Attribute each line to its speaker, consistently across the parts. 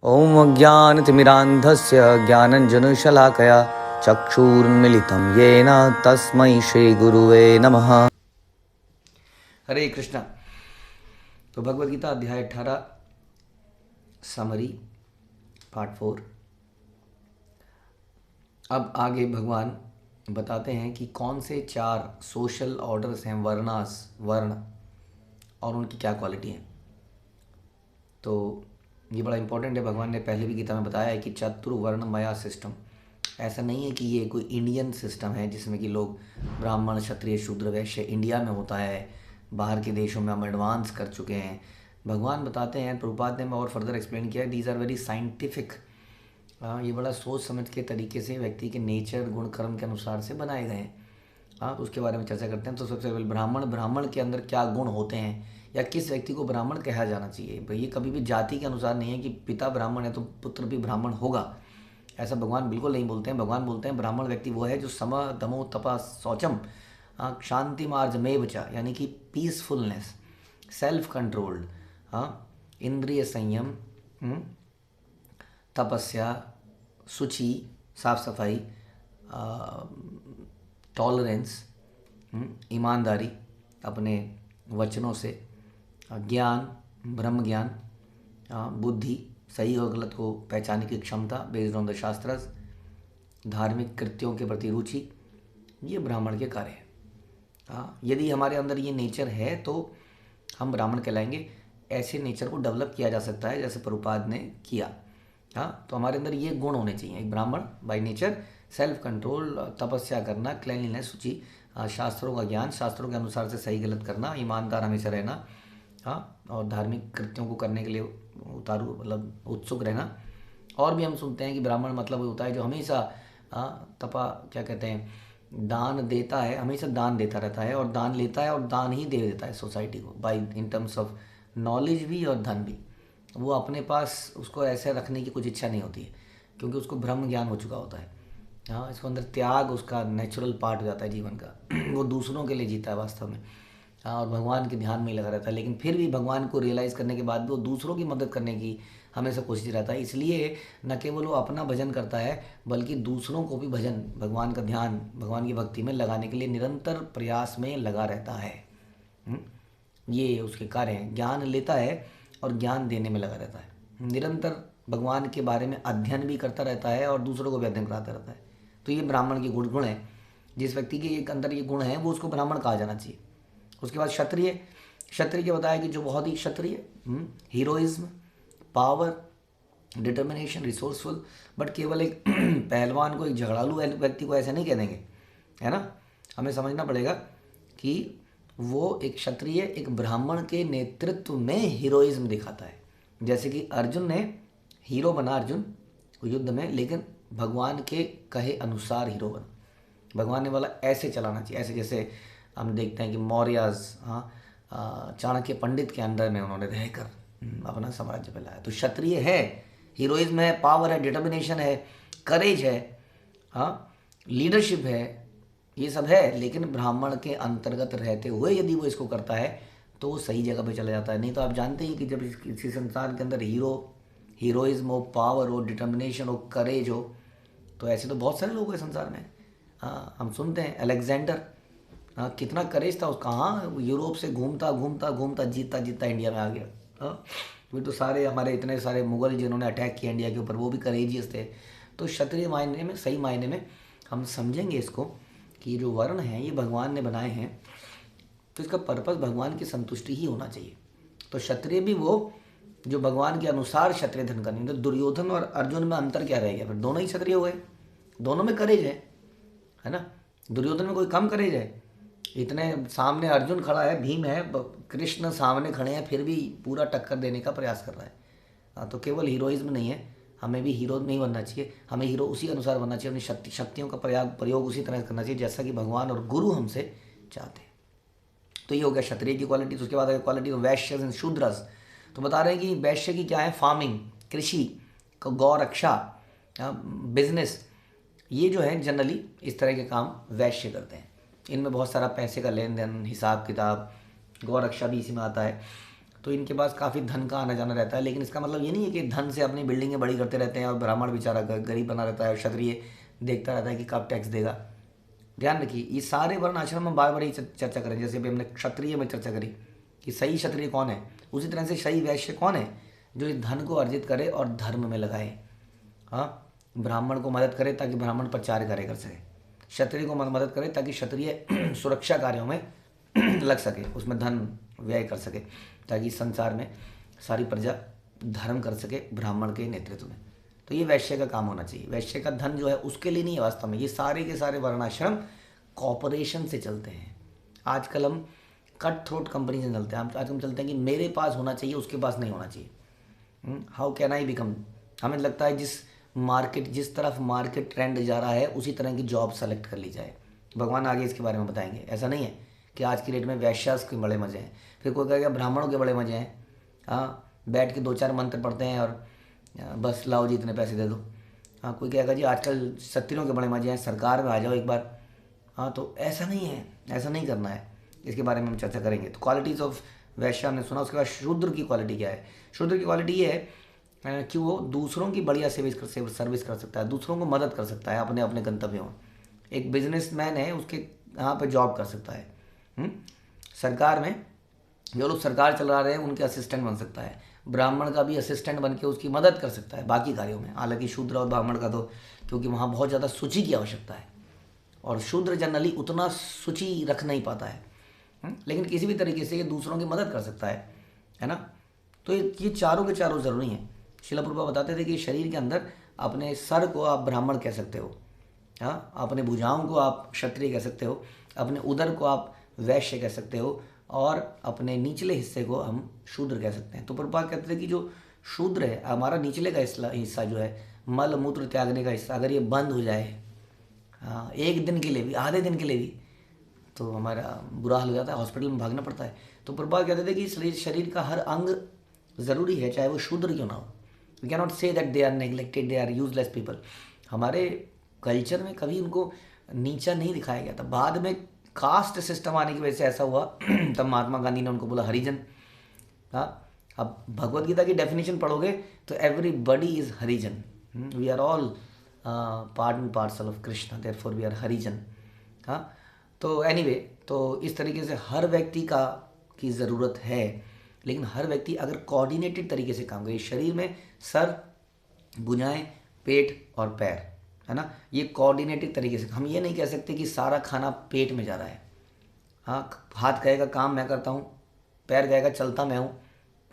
Speaker 1: ॐ अज्ञानतिमिरान्धस्य ज्ञानञ्जनशलाकया चक्षुरुन्मीलितं येन तस्मै श्रीगुरुवे नमः। हरे कृष्णा। तो भगवद गीता अध्याय 18 समरी पार्ट 4। अब आगे भगवान बताते हैं कि कौन से 4 सोशल ऑर्डर्स हैं, वर्ण, और उनकी क्या क्वालिटी है। तो ये बड़ा इंपॉर्टेंट है। भगवान ने पहले भी गीता में बताया है कि चतुर्वर्णमया सिस्टम, ऐसा नहीं है कि ये कोई इंडियन सिस्टम है जिसमें कि लोग ब्राह्मण क्षत्रिय शूद्र वैश्य इंडिया में होता है, बाहर के देशों में हम एडवांस कर चुके हैं। भगवान बताते हैं, प्रभुपाद ने और फर्दर एक्सप्लेन किया, दीज आर वेरी साइंटिफिक। ये बड़ा सोच समझ के तरीके से व्यक्ति के नेचर गुण कर्म के अनुसार से बनाए गए हैं। तो उसके बारे में चर्चा करते हैं। तो सबसे पहले ब्राह्मण के अंदर क्या गुण होते हैं, या किस व्यक्ति को ब्राह्मण कहा जाना चाहिए। भाई ये कभी भी जाति के अनुसार नहीं है कि पिता ब्राह्मण है तो पुत्र भी ब्राह्मण होगा, ऐसा भगवान बिल्कुल नहीं बोलते हैं। भगवान बोलते हैं ब्राह्मण व्यक्ति वो है जो सम दमो तपा शौचम शांति मार्जमेव च, यानी कि पीसफुलनेस, सेल्फ कंट्रोल्ड, इंद्रिय संयम, तपस्या, शुचि, साफ सफाई, टॉलरेंस, ईमानदारी अपने वचनों से, ज्ञान, ब्रह्म ज्ञान, बुद्धि, सही और गलत को पहचानने की क्षमता बेस्ड ऑन द शास्त्रस, धार्मिक कृत्यों के प्रति रुचि, ये ब्राह्मण के कार्य है। यदि हमारे अंदर ये नेचर है तो हम ब्राह्मण कहलाएंगे। ऐसे नेचर को डेवलप किया जा सकता है जैसे प्रभुपाद ने किया। तो हमारे अंदर ये गुण होने चाहिए। एक ब्राह्मण बाय नेचर सेल्फ कंट्रोल, तपस्या करना, क्लीनलीनेस, शुचि, शास्त्रों का ज्ञान, शास्त्रों के अनुसार से सही गलत करना, ईमानदार हमेशा रहना, और धार्मिक कृत्यों को करने के लिए मतलब उत्सुक रहना। और भी हम सुनते हैं कि ब्राह्मण मतलब होता है जो हमेशा क्या कहते हैं, दान देता है, हमेशा दान देता रहता है और दान लेता है और दान ही दे देता है सोसाइटी को, by in terms of knowledge भी और धन भी। वो अपने पास उसको ऐसे रखने की कुछ इच्छा नहीं होती है, क्योंकि उसको ब्रह्म ज्ञान हो चुका होता है। इसको अंदर त्याग उसका नेचुरल पार्ट हो जाता है जीवन का। वो दूसरों के लिए जीता है वास्तव में, और भगवान के ध्यान में ही लगा रहता है। लेकिन फिर भी भगवान को रियलाइज़ करने के बाद भी वो दूसरों की मदद करने की हमेशा कोशिश रहता है। इसलिए न केवल वो अपना भजन करता है बल्कि दूसरों को भी भजन, भगवान का ध्यान, भगवान की भक्ति में लगाने के लिए निरंतर प्रयास में लगा रहता है। ये उसके कार्य हैं। ज्ञान लेता है और ज्ञान देने में लगा रहता है। निरंतर भगवान के बारे में अध्ययन भी करता रहता है और दूसरों को भी अध्ययन कराता रहता है। तो ये ब्राह्मण के गुण है। जिस व्यक्ति के अंदर ये गुण है वो उसको ब्राह्मण कहा जाना चाहिए। उसके बाद क्षत्रिय के बताया कि जो बहुत ही kshatriya, heroism, power, determination, resourceful, but केवल एक पहलवान को, एक झगड़ालू व्यक्ति को ऐसे नहीं कह देंगे, है ना। हमें समझना पड़ेगा कि वो एक क्षत्रिय एक ब्राह्मण के नेतृत्व में हीरोइज्म दिखाता है। जैसे कि अर्जुन ने हीरो बना, अर्जुन युद्ध में, लेकिन भगवान के कहे अनुसार हीरो बना। भगवान ने बोला ऐसे चलाना चाहिए, ऐसे। जैसे हम देखते हैं कि मौर्याज चाणक्य पंडित के अंडर में उन्होंने रहकर अपना साम्राज्य फैलाया। तो क्षत्रिय है, हीरोइज्म है, पावर है, डिटर्मिनेशन है, करेज है, लीडरशिप है, ये सब है। लेकिन ब्राह्मण के अंतर्गत रहते हुए यदि वो इसको करता है तो वो सही जगह पे चला जाता है। नहीं तो आप जानते ही कि जब किसी संसार के अंदर हीरोइज्म हो, पावर हो, डिटर्मिनेशन हो, करेज हो, तो ऐसे तो बहुत सारे लोग हैं संसार में। हम सुनते हैं अलेक्जेंडर, कितना करेज था उसका। यूरोप से घूमता जीतता इंडिया में आ गया। फिर तो सारे हमारे इतने सारे मुगल जिन्होंने अटैक किया इंडिया के ऊपर, वो भी करेजियस थे। तो क्षत्रिय मायने में, सही मायने में हम समझेंगे इसको कि ये जो वर्ण हैं ये भगवान ने बनाए हैं, तो इसका पर्पस भगवान की संतुष्टि ही होना चाहिए। तो क्षत्रिय भी वो जो भगवान के अनुसार क्षत्रिय धन करनी। तो दुर्योधन और अर्जुन में अंतर क्या रह गया? फिर दोनों ही क्षत्रिय हुए, दोनों में करेज है ना। दुर्योधन में कोई कम करेज है? इतने सामने अर्जुन खड़ा है, भीम है, कृष्ण सामने खड़े हैं, फिर भी पूरा टक्कर देने का प्रयास कर रहा है। तो केवल हीरोइज्म नहीं है, हमें भी हीरो नहीं बनना चाहिए। हमें हीरो उसी अनुसार बनना चाहिए, अपनी शक्तियों का प्रयोग उसी तरह करना चाहिए जैसा कि भगवान और गुरु हमसे चाहते हैं। तो ये हो गया क्षत्रिय की क्वालिटी। उसके बाद quality of Vysya and Shudras. तो बता रहे हैं कि वैश्य की क्या है? फार्मिंग, कृषि, गौ रक्षा, बिजनेस, ये जो है जनरली इस तरह के काम वैश्य करते हैं। इनमें बहुत सारा पैसे का लेन देन, हिसाब किताब, गौ रक्षा भी इसी में आता है। तो इनके पास काफ़ी धन का आना जाना रहता है। लेकिन इसका मतलब ये नहीं है कि धन से अपनी बिल्डिंगें बड़ी करते रहते हैं और ब्राह्मण बेचारा गरीब बना रहता है और क्षत्रिय देखता रहता है कि कब टैक्स देगा। ध्यान रखिए, ये सारे वर्ण आश्रम हम बार बार ही चर्चा करें। जैसे अभी हमने क्षत्रिय में चर्चा करी कि सही क्षत्रिय कौन है, उसी तरह से सही वैश्य कौन है, जो इस धन को अर्जित करे और धर्म में लगाए। हाँ, ब्राह्मण को मदद करे ताकि ब्राह्मण प्रचार कार्य कर सके, क्षत्रिय को मदद करे ताकि क्षत्रिय सुरक्षा कार्यों में लग सके, उसमें धन व्यय कर सके, ताकि संसार में सारी प्रजा धर्म कर सके ब्राह्मण के नेतृत्व में। तो ये वैश्य का काम होना चाहिए। वैश्य का धन जो है उसके लिए नहीं है वास्तव में, ये सारे के सारे वर्णाश्रम कॉपरेशन से चलते हैं। आजकल हम कट थ्रोट कंपनी से चलते हैं। आज हम चलते हैं कि मेरे पास होना चाहिए, उसके पास नहीं होना चाहिए। हाउ कैन आई बिकम, हमें लगता है जिस तरफ मार्केट ट्रेंड जा रहा है उसी तरह की जॉब सेलेक्ट कर ली जाए। भगवान आगे इसके बारे में बताएंगे। ऐसा नहीं है कि आज की डेट में वैश्यास के बड़े मज़े हैं, फिर कोई कहेगा ब्राह्मणों के बड़े मज़े हैं। हाँ, बैठ के 2-4 मंत्र पढ़ते हैं और बस लाओ जी इतने पैसे दे दो। हाँ, कोई कहेगा जी आजकल क्षत्रियों के बड़े मज़े हैं, सरकार में आ जाओ एक बार। हाँ, तो ऐसा नहीं है, ऐसा नहीं करना है। इसके बारे में हम चर्चा करेंगे। तो क्वालिटीज़ ऑफ वैश्य हमने सुना। उसके बाद शूद्र की क्वालिटी क्या है। शूद्र की क्वालिटी ये है कि वो दूसरों की बढ़िया सर्विस कर सकता है, दूसरों को मदद कर सकता है अपने अपने गंतव्यों में। एक बिजनेसमैन है, उसके यहाँ पे जॉब कर सकता है। सरकार में जो लोग सरकार चला रहे हैं उनके असिस्टेंट बन सकता है। ब्राह्मण का भी असिस्टेंट बन के उसकी मदद कर सकता है बाकी कार्यों में। हालांकि शूद्र और ब्राह्मण का तो, क्योंकि वहाँ बहुत ज़्यादा सूची की आवश्यकता है और शूद्र जनरली उतना सूची रख नहीं पाता है, लेकिन किसी भी तरीके से ये दूसरों की मदद कर सकता है ना। तो ये चारों के चारों ज़रूरी हैं। शिला प्रभुपाद बताते थे कि शरीर के अंदर अपने सर को आप ब्राह्मण कह सकते हो, हाँ, अपने भुजाओं को आप क्षत्रिय कह सकते हो, अपने उदर को आप वैश्य कह सकते हो और अपने निचले हिस्से को हम शूद्र कह सकते हैं। तो प्रभुपाद कहते थे कि जो शूद्र है, हमारा निचले का हिस्सा जो है, मल मूत्र त्यागने का हिस्सा, अगर ये बंद हो जाए, हाँ, एक दिन के लिए भी, आधे दिन के लिए भी, तो हमारा बुरा हाल हो जाता है, हॉस्पिटल में भागना पड़ता है। तो प्रभुपाद कहते थे कि शरीर का हर अंग ज़रूरी है, चाहे वो शूद्र क्यों ना हो। We can not say that they are neglected, they are useless people. हमारे कल्चर में कभी उनको नीचा नहीं दिखाया गया था। बाद में कास्ट सिस्टम आने की वजह से ऐसा हुआ तब महात्मा गांधी ने उनको बोला हरिजन। हाँ, अब भगवत गीता की डेफिनेशन पढ़ोगे तो everybody is Harijan. We are all part and parcel of Krishna, therefore we are Harijan. हाँ, तो एनीवे, तो इस तरीके से हर व्यक्ति की ज़रूरत है, लेकिन हर व्यक्ति अगर कोऑर्डिनेटेड तरीके से काम करे। शरीर में सर, भुजाएं, पेट और पैर, है ना, ये कोऑर्डिनेटेड तरीके से। हम ये नहीं कह सकते कि सारा खाना पेट में जा रहा है। हाँ, हाथ कहेगा काम मैं करता हूँ, पैर कहेगा चलता मैं हूँ,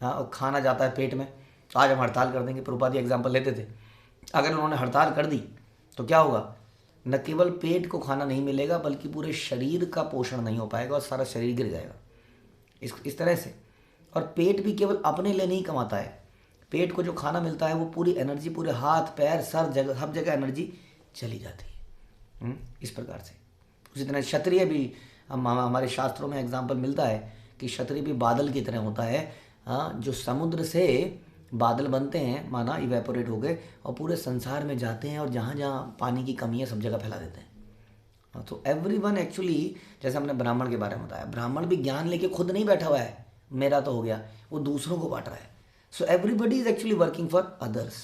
Speaker 1: हाँ, और खाना जाता है पेट में। तो आज हम हड़ताल कर देंगे। प्रभुपाद एग्जाम्पल लेते थे, अगर उन्होंने हड़ताल कर दी तो क्या होगा, न केवल पेट को खाना नहीं मिलेगा बल्कि पूरे शरीर का पोषण नहीं हो पाएगा और सारा शरीर गिर जाएगा। इस तरह से। और पेट भी केवल अपने लिए नहीं कमाता है। पेट को जो खाना मिलता है वो पूरी एनर्जी, पूरे हाथ पैर सर जगह, हर जगह एनर्जी चली जाती है। इस प्रकार से उसी तरह क्षत्रिय भी, हमारे शास्त्रों में एग्जाम्पल मिलता है कि क्षत्रिय भी बादल की तरह होता है। हाँ, जो समुद्र से बादल बनते हैं, माना इवेपोरेट हो गए और पूरे संसार में जाते हैं और जहाँ जहाँ पानी की कमी है सब जगह फैला देते हैं। हाँ, तो एवरीवन एक्चुअली, जैसे हमने ब्राह्मण के बारे में बताया, ब्राह्मण भी ज्ञान लेके खुद नहीं बैठा हुआ है मेरा तो हो गया, वो दूसरों को बांट रहा है। So everybody is actually working for others.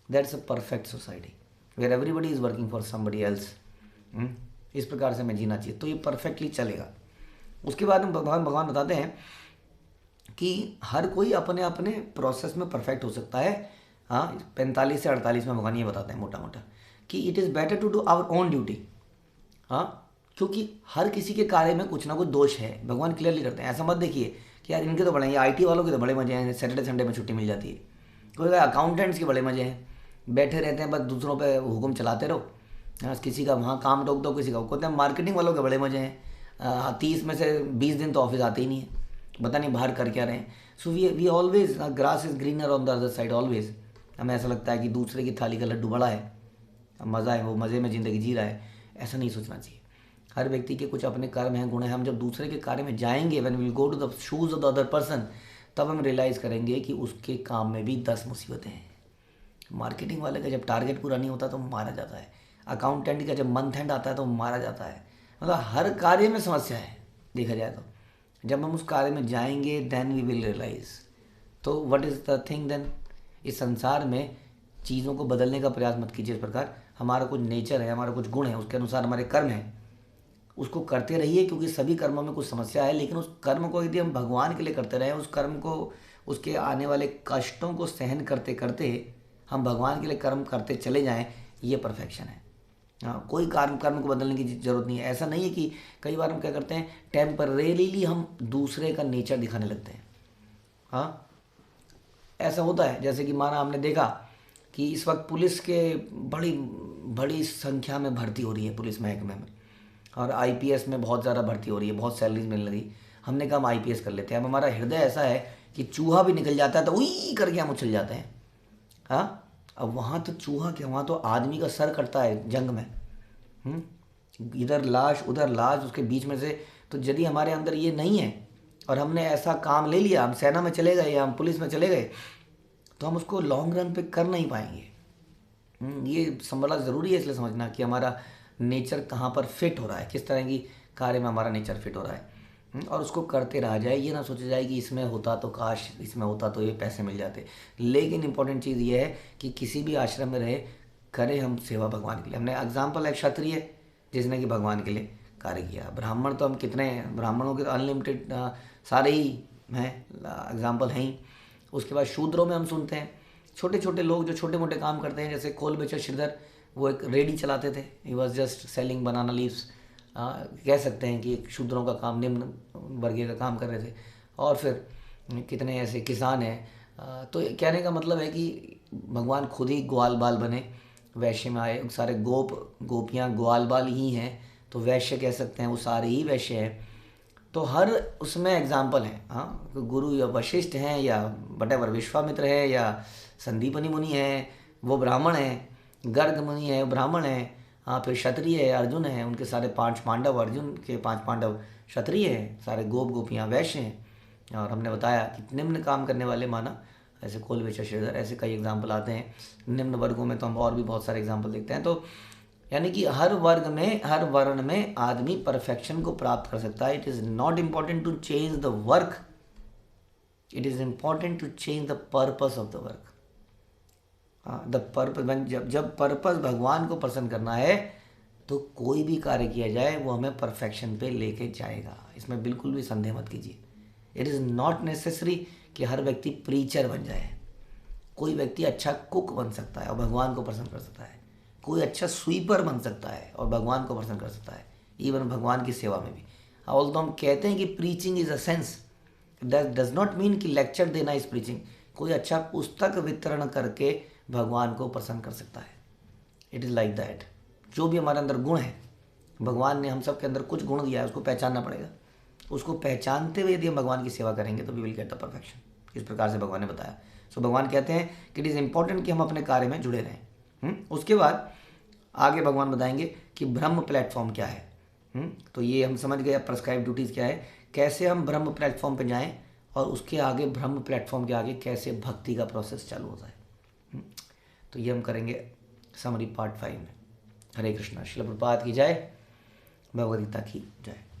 Speaker 1: That's a perfect society where everybody is working for somebody else. इस प्रकार से हमें जीना चाहिए, तो ये परफेक्टली चलेगा। उसके बाद में भगवान बताते हैं कि हर कोई अपने अपने प्रोसेस में परफेक्ट हो सकता है। हाँ, 45 से 48 में भगवान ये बताते हैं मोटा मोटा कि it is better to do our own duty. हाँ, क्योंकि हर किसी के कार्य में कुछ ना कुछ दोष है, भगवान क्लियरली करते हैं। ऐसा मत देखिए कि यार इनके तो बड़े, ये IT वालों के तो बड़े मजे हैं, सैटरडे संडे में छुट्टी मिल जाती है। कोई अकाउंटेंट्स के बड़े मजे हैं, बैठे रहते हैं बस दूसरों पे हुक्म चलाते रहो। किसी का वहाँ काम टोक दो, किसी का कहते हैं। मार्केटिंग वालों के बड़े मजे हैं, 30 में से 20 दिन तो ऑफिस आते ही नहीं है, पता नहीं बाहर कर क्या रहे हैं। So we always, grass is greener on the other side always. हमें ऐसा लगता है कि दूसरे की थाली का लड्डू बड़ा है, मज़ा है, वो मज़े में ज़िंदगी जी रहा है। ऐसा नहीं सोचना चाहिए। हर व्यक्ति के कुछ अपने कर्म हैं, गुण हैं। हम जब दूसरे के कार्य में जाएंगे, when we will go to the shoes of the other person, तब हम रियलाइज़ करेंगे कि उसके काम में भी 10 मुसीबतें हैं। मार्केटिंग वाले का जब टारगेट पूरा नहीं होता तो मारा जाता है। अकाउंटेंट का जब मंथ एंड आता है तो मारा जाता है। मतलब हर कार्य में समस्या है देखा जाए तो। जब हम उस कार्य में जाएंगे देन वी विल रियलाइज। तो what is the thing then, इस संसार में चीज़ों को बदलने का प्रयास मत कीजिए। इस प्रकार हमारा कुछ नेचर है, हमारा कुछ गुण है, उसके अनुसार हमारे कर्म हैं, उसको करते रहिए, क्योंकि सभी कर्मों में कुछ समस्या है। लेकिन उस कर्म को यदि हम भगवान के लिए करते रहें, उस कर्म को, उसके आने वाले कष्टों को सहन करते करते हम भगवान के लिए कर्म करते चले जाएं, ये परफेक्शन है। हाँ, कोई कर्म को बदलने की ज़रूरत नहीं है। ऐसा नहीं है कि कई बार हम क्या करते हैं, टेम्परेरीली हम दूसरे का नेचर दिखाने लगते हैं। हाँ, ऐसा होता है। जैसे कि माना हमने देखा कि इस वक्त पुलिस के बड़ी बड़ी संख्या में भर्ती हो रही है पुलिस महकमे में, और आईपीएस में बहुत ज़्यादा भर्ती हो रही है, बहुत सैलरीज मिलने लगी। हमने कहा हम आईपीएस कर लेते हैं। अब हमारा हृदय ऐसा है कि चूहा भी निकल जाता है तो उई करके हम उछल जाते हैं। हाँ, अब वहाँ तो चूहा क्या, वहाँ तो आदमी का सर कटता है जंग में। इधर लाश उधर लाश, उसके बीच में से। तो यदि हमारे अंदर ये नहीं है और हमने ऐसा काम ले लिया, हम सेना में चले गए या हम पुलिस में चले गए, तो हम उसको लॉन्ग रन पे कर नहीं पाएंगे। ये बड़ा ज़रूरी है इसलिए समझना कि हमारा नेचर कहाँ पर फिट हो रहा है, किस तरह की कार्य में हमारा नेचर फिट हो रहा है। और उसको करते रहा जाए। ये ना सोचा जाए कि इसमें होता तो काश इसमें होता तो ये पैसे मिल जाते। लेकिन इंपॉर्टेंट चीज़ ये है कि किसी भी आश्रम में रहे, करें हम सेवा भगवान के लिए। हमने एग्जाम्पल है क्षत्रिय जिसने कि भगवान के लिए कार्य किया। ब्राह्मण तो हम कितने, ब्राह्मणों के अनलिमिटेड सारे ही हैं, एग्जाम्पल हैं ही। उसके बाद शूद्रों में हम सुनते हैं छोटे छोटे लोग जो छोटे मोटे काम करते हैं, जैसे खोल बेचर श्रीधर, वो एक रेडी चलाते थे। He was just selling banana leaves. कह सकते हैं कि एक शूद्रों का काम, निम्न वर्गीय का काम कर रहे थे। और फिर कितने ऐसे किसान हैं। तो कहने का मतलब है कि भगवान खुद ही ग्वाल बाल बने, वैश्य में आए। सारे गोपियाँ ग्वाल बाल ही हैं, तो वैश्य कह सकते हैं, वो सारे ही वैश्य हैं। तो हर उसमें एग्जाम्पल है। हाँ, गुरु या वशिष्ठ हैं या वटेवर विश्वामित्र है या संदीपनी मुनि है, वो ब्राह्मण है। गर्ग मुनि है, ब्राह्मण है। हाँ, फिर क्षत्रिय है, अर्जुन है, उनके सारे 5 पांडव, अर्जुन के 5 पांडव क्षत्रिय हैं, सारे गोपियाँ वैश्य हैं। और हमने बताया कि निम्न काम करने वाले माना ऐसे कोल बेचर श्रीधर, ऐसे कई एग्जाम्पल आते हैं। निम्न वर्गों में तो हम और भी बहुत सारे एग्जाम्पल देखते हैं। तो यानी कि हर वर्ग में, हर वर्ण में आदमी परफेक्शन को प्राप्त कर सकता है। It is not important to change the work, it is important to change the purpose of the work. The purpose, जब पर्पस भगवान को प्रसन्न करना है तो कोई भी कार्य किया जाए वो हमें परफेक्शन पे लेके जाएगा। इसमें बिल्कुल भी संदेह मत कीजिए। इट इज़ नॉट नेसेसरी कि हर व्यक्ति प्रीचर बन जाए। कोई व्यक्ति अच्छा कुक बन सकता है और भगवान को प्रसन्न कर सकता है। कोई अच्छा स्वीपर बन सकता है और भगवान को प्रसन्न कर सकता है, इवन भगवान की सेवा में भी। ऑल्दो हम कहते हैं कि preaching is a sense, that does not mean कि लेक्चर देना इज़ प्रीचिंग। कोई अच्छा पुस्तक वितरण करके भगवान को प्रसन्न कर सकता है। It is like that. जो भी हमारे अंदर गुण है, भगवान ने हम सब के अंदर कुछ गुण दिया है, उसको पहचानना पड़ेगा। उसको पहचानते हुए यदि हम भगवान की सेवा करेंगे तो we will get the perfection. इस प्रकार से भगवान ने बताया। सो भगवान कहते हैं कि इट इज़ इम्पॉर्टेंट कि हम अपने कार्य में जुड़े रहें। उसके बाद आगे भगवान बताएंगे कि ब्रह्म प्लेटफॉर्म क्या है। तो ये हम समझ गए प्रेस्क्राइब ड्यूटीज़ क्या है, कैसे हम ब्रह्म प्लेटफॉर्म पे जाएं, और उसके आगे ब्रह्म प्लेटफॉर्म के आगे कैसे भक्ति का प्रोसेस चालू होता है। तो ये हम करेंगे समरी पार्ट 5 में। हरे कृष्णा। श्रील प्रभुपाद की जय, भगवद गीता की जय।